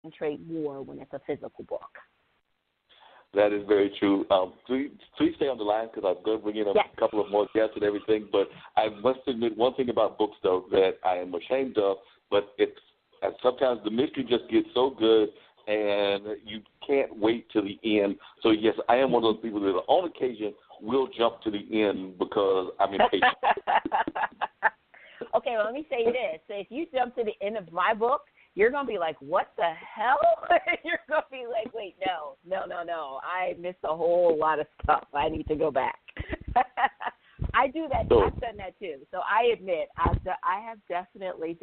concentrate more when it's a physical book. That is very true. Please stay on the line because I'm going to bring in a couple of more guests and everything. But I must admit one thing about books, though, that I am ashamed of, but and sometimes the mystery just gets so good and you can't wait till the end. So, yes, I am one of those people that on occasion will jump to the end because I'm impatient. Okay, well, let me say this. So if you jump to the end of my book, you're going to be like, what the hell? You're going to be like, wait, no. I missed a whole lot of stuff. I need to go back. I do that. So, I've done that too. So I admit I have definitely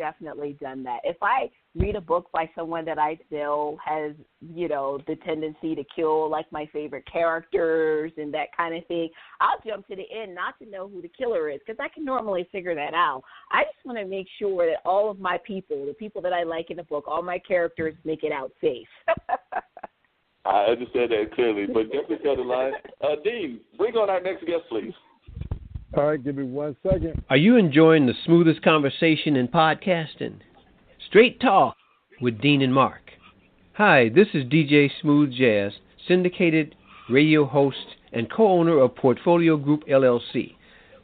done that. If I read a book by someone that I know has, the tendency to kill like my favorite characters and that kind of thing, I'll jump to the end not to know who the killer is because I can normally figure that out. I just want to make sure that all of my people, the people that I like in the book, all my characters make it out safe. I understand that clearly, but definitely tell the line. Dean, bring on our next guest, please. All right, give me 1 second. Are you enjoying the smoothest conversation in podcasting? Straight Talk with Dean and Mark. Hi, this is DJ Smooth Jazz, syndicated radio host and co-owner of Portfolio Group LLC,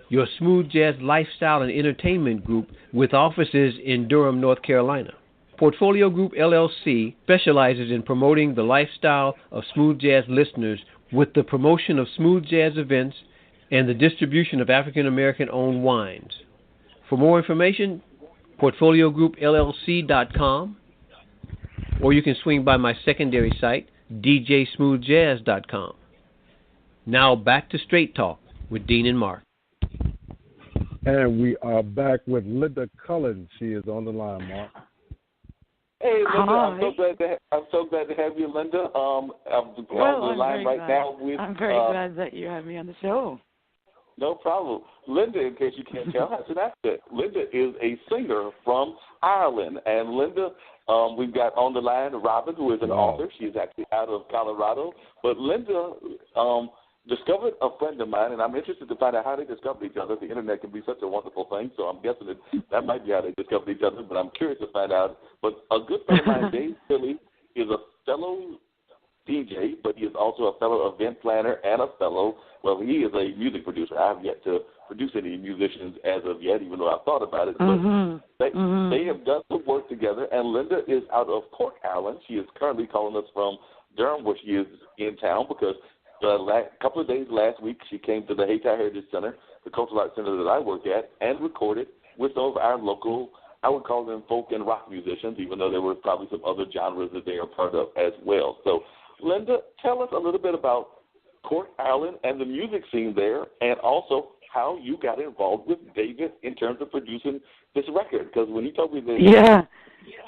your smooth jazz lifestyle and entertainment group with offices in Durham, North Carolina. Portfolio Group LLC specializes in promoting the lifestyle of smooth jazz listeners with the promotion of smooth jazz events and the distribution of African American owned wines. For more information, portfoliogroup.llc.com, or you can swing by my secondary site, djsmoothjazz.com. Now back to Straight Talk with Dean and Mark. And we are back with Linda Cullen. She is on the line, Mark. Hey, Linda, Hi. I'm so glad to have you, Linda. I'm on the line right now with. I'm very glad that you have me on the show. No problem. Linda, in case you can't tell, has an accent. Linda is a singer from Ireland. And Linda, we've got on the line Robin, who is an author. She's actually out of Colorado. But Linda discovered a friend of mine, and I'm interested to find out how they discovered each other. The Internet can be such a wonderful thing, so I'm guessing that might be how they discovered each other, but I'm curious to find out. But a good friend of mine, Dave Philly, is a fellow DJ, but he is also a fellow event planner and a fellow, he is a music producer. I have yet to produce any musicians as of yet, even though I've thought about it. But they have done some work together, and Linda is out of Cork, Ireland. She is currently calling us from Durham, where she is in town, because a couple of days last week she came to the Hayti Heritage Center, the cultural arts center that I work at, and recorded with some of our local, I would call them folk and rock musicians, even though there were probably some other genres that they are part of as well. So, Linda, tell us a little bit about Cork, Ireland, and the music scene there, and also how you got involved with David in terms of producing this record. Because when you told me that... Yeah,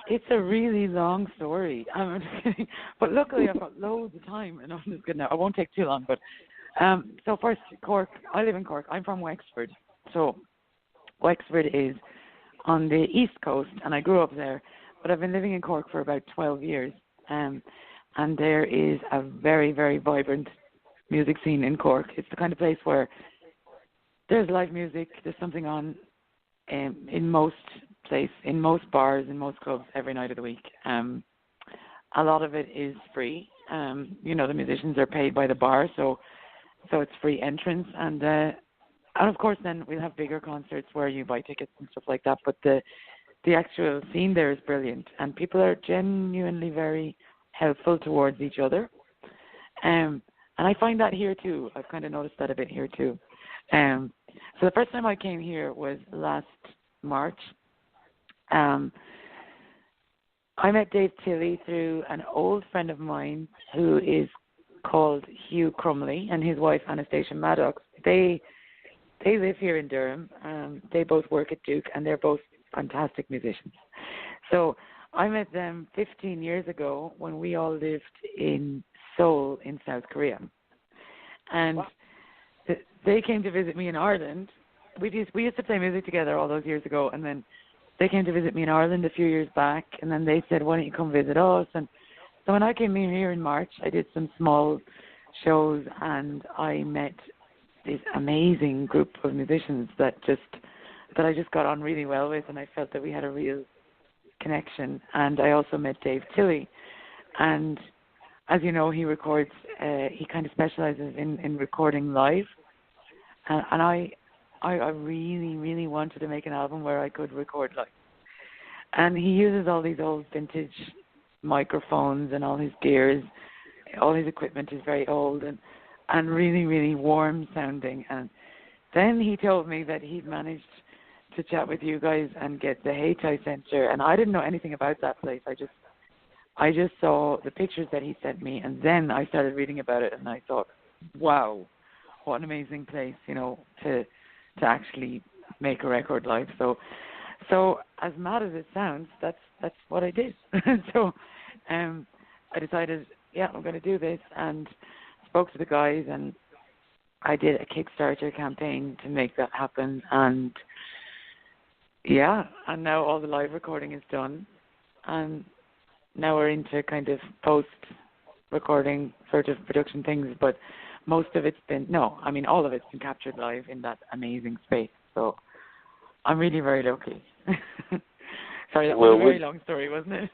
it's a really long story. I'm just kidding. But luckily I've got loads of time, and I'm just good now. I won't take too long. But so first, Cork. I live in Cork. I'm from Wexford. So Wexford is on the east coast, and I grew up there. But I've been living in Cork for about 12 years. And there is a very, very vibrant music scene in Cork. It's the kind of place where there's live music, there's something on in most bars, in most clubs every night of the week. A lot of it is free. The musicians are paid by the bar, so it's free entrance. And of course then we'll have bigger concerts where you buy tickets and stuff like that. But the actual scene there is brilliant, and people are genuinely very helpful towards each other. And I find that here too. I've kind of noticed that a bit here too. So the first time I came here was last March. I met Dave Tilley through an old friend of mine who is called Hugh Crumley, and his wife Anastasia Maddox. They live here in Durham. They both work at Duke, and they're both fantastic musicians. So I met them 15 years ago when we all lived in Seoul in South Korea. And they came to visit me in Ireland. We used to play music together all those years ago, and then they came to visit me in Ireland a few years back, and then they said, why don't you come visit us? And so when I came here in March, I did some small shows, and I met this amazing group of musicians that I just got on really well with, and I felt that we had a real connection. And I also met Dave Tilley, And as you know, he records, he kind of specializes in recording live. And I really, really wanted to make an album where I could record live. And he uses all these old vintage microphones and all his gears. All his equipment is very old and really, really warm sounding. And then he told me that he'd managed to chat with you guys and get the Hayti Center. And I didn't know anything about that place. I just saw the pictures that he sent me, and then I started reading about it, and I thought, wow, what an amazing place, you know, to actually make a record live. So as mad as it sounds, that's what I did. So I decided, yeah, I'm going to do this, and spoke to the guys, and I did a Kickstarter campaign to make that happen, and yeah, and now all the live recording is done, and now we're into kind of post-recording sort of production things, but most of it's been, all of it's been captured live in that amazing space. So I'm really very lucky. Sorry, that was a very long story, wasn't it?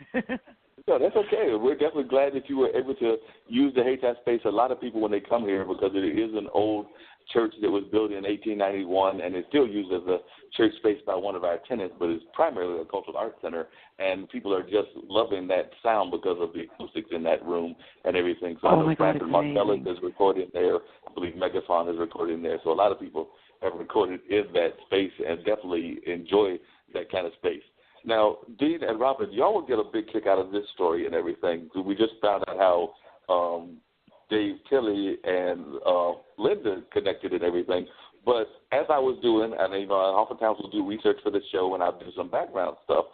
No, that's okay. We're definitely glad that you were able to use the Hayti space. A lot of people, when they come here, because it is an old church that was built in 1891, and it's still used as a church space by one of our tenants, but it's primarily a cultural arts center, and people are just loving that sound because of the acoustics in that room and everything. So I know Francis Marcellus is recording there. I believe Megaphone is recording there. So a lot of people have recorded in that space and definitely enjoy that kind of space. Now, Dean and Robin, y'all will get a big kick out of this story and everything. We just found out how Dave Kelly and Linda connected and everything. But as I was doing, and I oftentimes will do research for the show and I'll do some background stuff,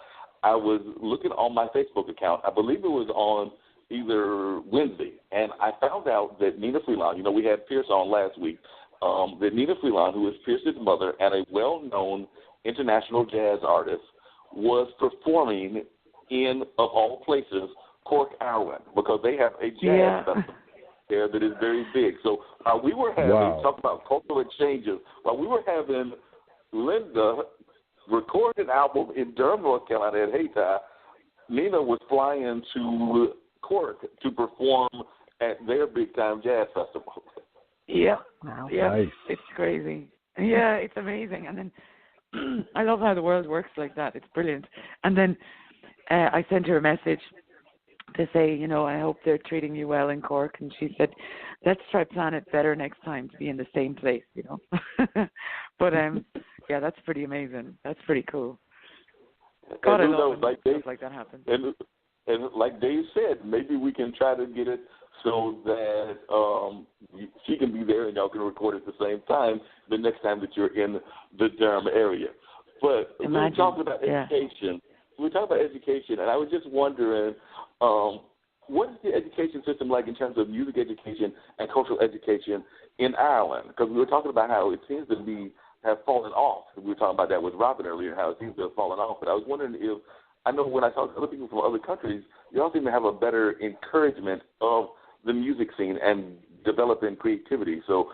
I was looking on my Facebook account. I believe it was on either Wednesday, and I found out that Nina Freelon, we had Pierce on last week, that Nina Freelon, who is Pierce's mother and a well-known international jazz artist, was performing in, of all places, Cork, Ireland, because they have a jazz festival there that is very big. So while we were having, talk about cultural exchanges, while we were having Linda record an album in Durham, North Carolina at Hayti, Nina was flying to Cork to perform at their big-time jazz festival. Yeah. Wow. Yeah. Nice. It's crazy. Yeah, it's amazing. And then I love how the world works like that. It's brilliant. And then I sent her a message to say, I hope they're treating you well in Cork. And she said, let's try plan it better next time to be in the same place, But, yeah, that's pretty amazing. That's pretty cool. God, I love when stuff like that happens. And like Dave said, maybe we can try to get it so that she can be there and y'all can record at the same time the next time that you're in the Durham area. But we were talking about education. We were talking about education, and I was just wondering, what is the education system like in terms of music education and cultural education in Ireland? Because we were talking about how it seems to have fallen off. We were talking about that with Robin earlier, how it seems to have fallen off. But I was wondering if, I know when I talk to other people from other countries, you all seem to have a better encouragement of the music scene and developing creativity. So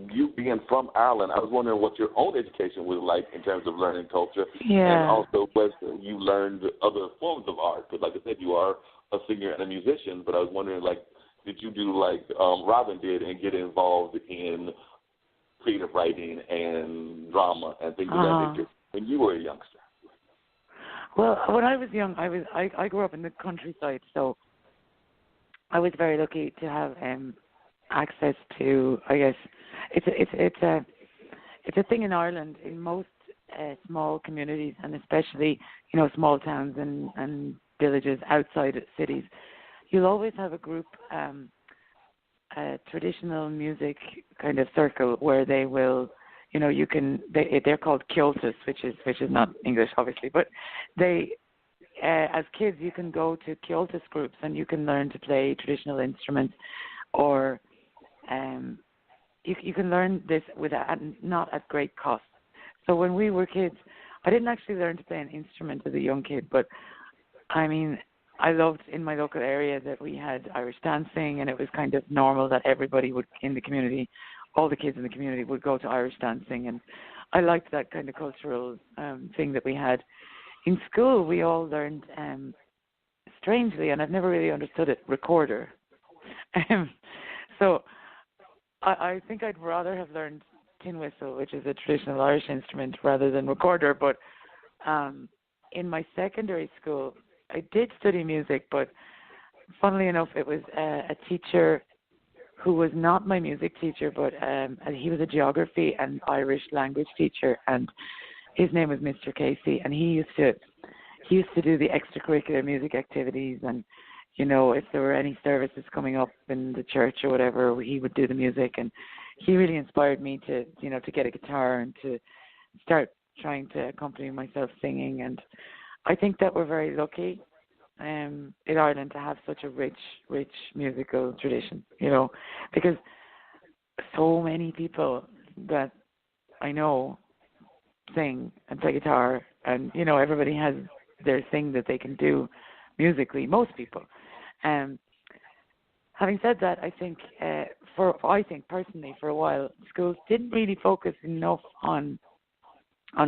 you being from Ireland, I was wondering what your own education was like in terms of learning culture, and also whether you learned other forms of art. Because like I said, you are a singer and a musician, but I was wondering, did you do like Robin did and get involved in creative writing and drama and things of that nature when you were a youngster? Well, when I was young, I grew up in the countryside, so I was very lucky to have access to, I guess, it's a thing in Ireland in most small communities, and especially small towns and villages outside cities. You'll always have a group, a traditional music kind of circle where they will. They're called Kiltus, which is not English, obviously, but they, as kids, you can go to Kiltus groups and you can learn to play traditional instruments, or you can learn this not at great cost. So when we were kids, I didn't actually learn to play an instrument as a young kid, but I mean, I loved in my local area that we had Irish dancing, and it was kind of normal that everybody in the community, all the kids in the community would go to Irish dancing, and I liked that kind of cultural thing that we had. In school, we all learned strangely, and I've never really understood it, recorder. So I think I'd rather have learned tin whistle, which is a traditional Irish instrument, rather than recorder. But in my secondary school, I did study music, but funnily enough, it was a teacher who was not my music teacher, but he was a geography and Irish language teacher, and his name was Mr. Casey, and he used to do the extracurricular music activities, and you know, if there were any services coming up in the church or whatever, he would do the music, and he really inspired me to, you know, to get a guitar and to start trying to accompany myself singing. And I think that we're very lucky in Ireland to have such a rich musical tradition, you know, because so many people that I know sing and play guitar, and, you know, everybody has their thing that they can do musically, most people. Having said that, I think personally for a while, schools didn't really focus enough on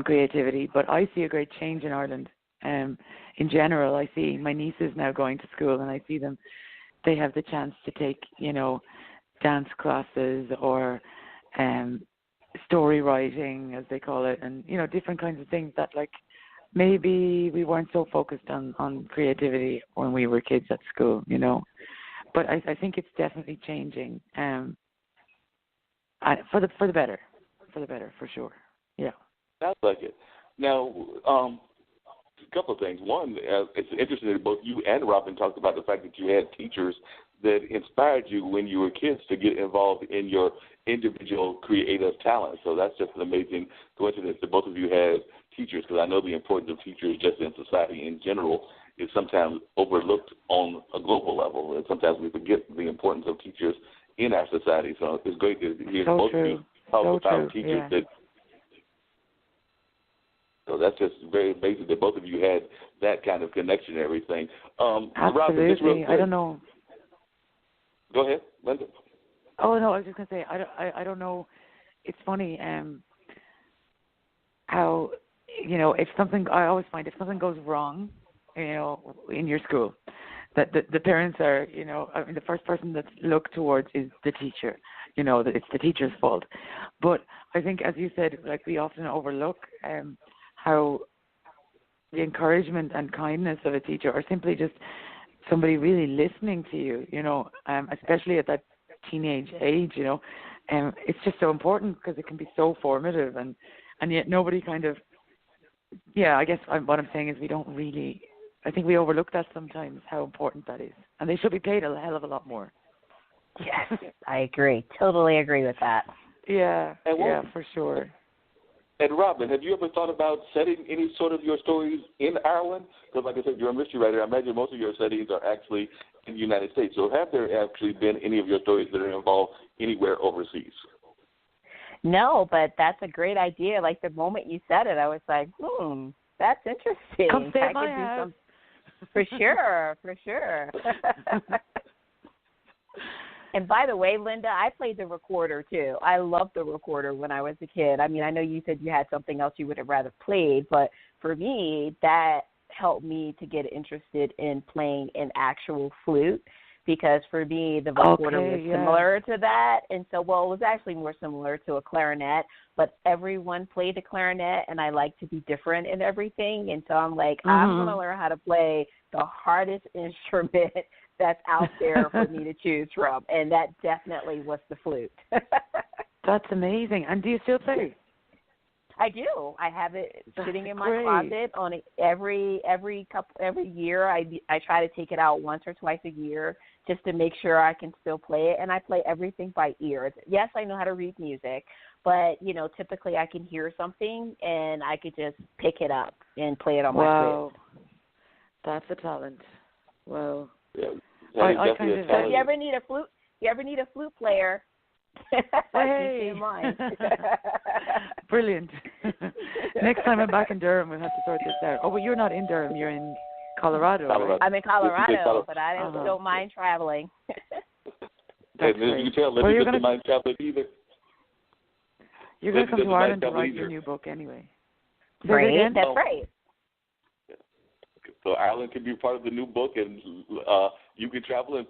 creativity, but I see a great change in Ireland. In general, I see my nieces now going to school, and I see them, they have the chance to take, you know, dance classes or story writing, as they call it, and, you know, different kinds of things that, like, maybe we weren't so focused on creativity when we were kids at school, you know. But I think it's definitely changing for the better, for sure. Yeah. Sounds like it. Now, a couple of things. One, it's interesting that both you and Robin talked about the fact that you had teachers that inspired you when you were kids to get involved in your individual creative talent. So that's just an amazing coincidence that both of you had teachers, because I know the importance of teachers just in society in general is sometimes overlooked on a global level, and sometimes we forget the importance of teachers in our society. So it's great to hear both of you talk about teachers. Yeah. So that's just very amazing that both of you had that kind of connection and everything. Absolutely. Robin, just real quick. I don't know. Go ahead, Linda. Oh no, I was just gonna say I don't know. It's funny how, you know, I always find if something goes wrong, you know, in your school, that the parents are, you know, I mean, the first person that's looked towards is the teacher. You know, that it's the teacher's fault. But I think, as you said, like, we often overlook how the encouragement and kindness of a teacher, or simply just somebody really listening to you, you know, especially at that teenage age, you know, it's just so important because it can be so formative, and yet nobody kind of, yeah, I guess what I'm saying is I think we overlook that sometimes, how important that is, and they should be paid a hell of a lot more. Yes, I agree. Totally agree with that. Yeah, for sure. And Robin, have you ever thought about setting any sort of your stories in Ireland? Because, like I said, you're a mystery writer. I imagine most of your settings are actually in the United States. So have there actually been any of your stories that are involved anywhere overseas? No, but that's a great idea. Like, the moment you said it, I was like, that's interesting. Come stay at my house. For sure. And by the way, Linda, I played the recorder too. I loved the recorder when I was a kid. I mean, I know you said you had something else you would have rather played, but for me, that helped me to get interested in playing an actual flute, because for me, the recorder was similar to that. And so, well, it was actually more similar to a clarinet, but everyone played the clarinet, and I like to be different in everything. And so I'm like, I'm going to learn how to play the hardest instrument that's out there for me to choose from, and that definitely was the flute. That's amazing. And do you still play? I do. I have it sitting in my closet on every year. I try to take it out once or twice a year just to make sure I can still play it, and I play everything by ear. Yes, I know how to read music, but you know, typically I can hear something and I could just pick it up and play it on my flute. Wow, that's a talent. Wow. Yeah. So if you ever need a flute player, hey. keep in mind. Brilliant. Next time I'm back in Durham, we'll have to sort this out. Oh, but you're not in Durham. You're in Colorado. Right? I'm in Colorado, but I don't mind traveling. And you can tell Linda doesn't mind traveling either. You're going to come to Ireland to write your new book anyway. Right, that's right. So Ireland can be part of the new book, and you can travel and